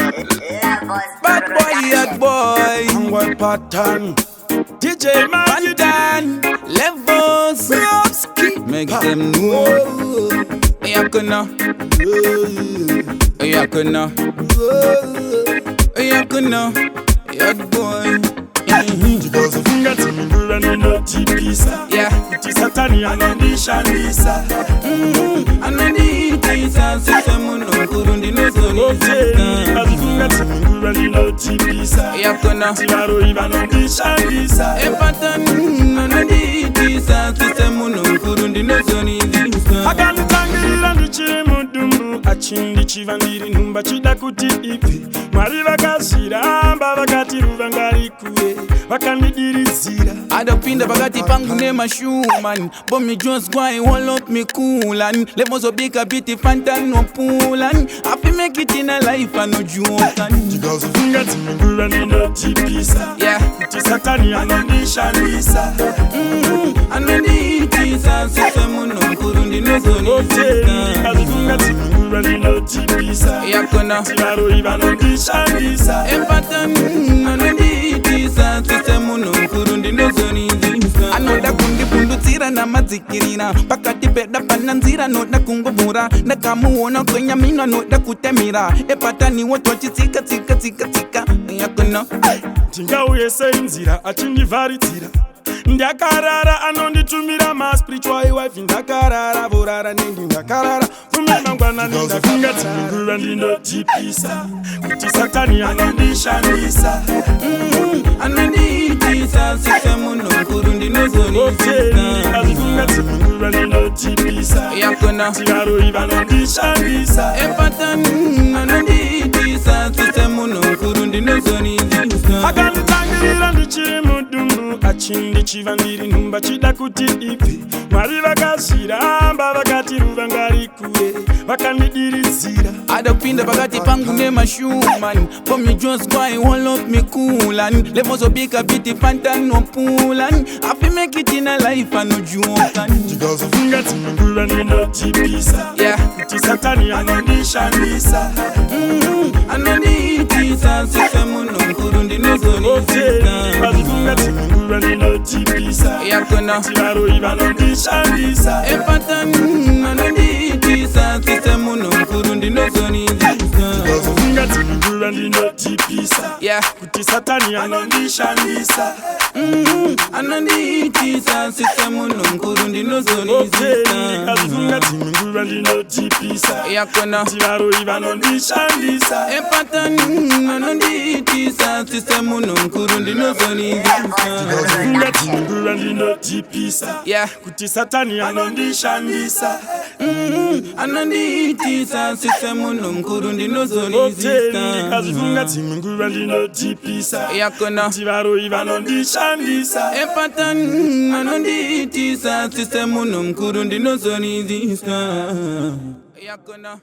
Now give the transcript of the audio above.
Bad boy, hot boy. One pattern. DJ Pantan, levels. Make them know. Yakuna, yakuna, yakuna, hot boy. Chigozo funga timingura nino tipisa. Yeah. Kuti satani anandisha nisa. Ananditisa sisamuno kurundi nozoni. Funga timingura nino tipisa. Yakuna, Tivaro ivanondisha nisa. Pantan, ananditisa sisamuno kurundi nozoni. Akanitangirira ndichiri mudumbu achindi chivandiri nhumba chida kuti ipi Mwari vakashiramba vakati ruva ngarikuwe vakandidiridzira Adapinda bagati pangu nema shuman Bomb me just go and hold up me cool and levels of big a bitty fantan no pool and happy make it in a life and no joke and Chigozo funga timingura nino tipisa. yeah. Kuti satani anandisha nisa. Ananditisa sisamuno kurundi nozoni. Funga timingura nino tipisa. Yakuna, Tivaro ivanondisha nisa. Pantan, ananditisa sisamuno kurundi nozoni. Anoda kundi pundutsira na madzikirira pakati peda pananzira noda kungobvura ndakamuona kwenye mino anoda kutemira epatani wotochitsika tsika tsika tsika yakuna Tingauye senzira achindivharidzira ndakarara anonditumira maspiritual wife ndakarara vorara nendi ndakarara fume mangwanani ndafunga timingura ndinotipisa kuti satani anondishandisa ananditisa sisamuno kurundi nozoni. azifunga timingura ndinotipisa yakuna tivaro ivanondishandisa epatani ananditisa sisamuno kurundi nozoni. akanditangirira ndichiri mudumbu achindi chivandiri nhumba chida kuti ipi Mwari vakashiramba vakati ruva ngarikuwe vakandidiridzira Adapinda bagati pangu nema shuman Bomb me just go and hold up me cool and levels of big a bitty fantan no pool and happy make it in a life and no joke and Chigozo funga timingura ndinotipisa. yeah. Kuti satani anondishandisa. Ananditisa sisamuno kurundi nozoni. azifunga timingura ndinotipisa. yakuna Tivaro ivanondishandisa. epatani ananditisa sisamuno kurundi nozoni. Chigozo funga timingura ndinotipisa. yeah. Kuti satani anondishandisa. Ananditisa sisamuno kurundi nozoni. azifunga timingura ndinotipisa. yakuna Tivaro ivanondishandisa. epatani ananditisa sisamuno kurundi nozoni. azifunga timingura ndinotipisa. yeah. Kuti satani anondishandisa. Ananditisa sisamuno kurundi nozoni. azifunga timingura ndinotipisa. yakuna Tivaro ivanondishandisa. epatani ananditisa sisamuno kurundi nozoni. yakuna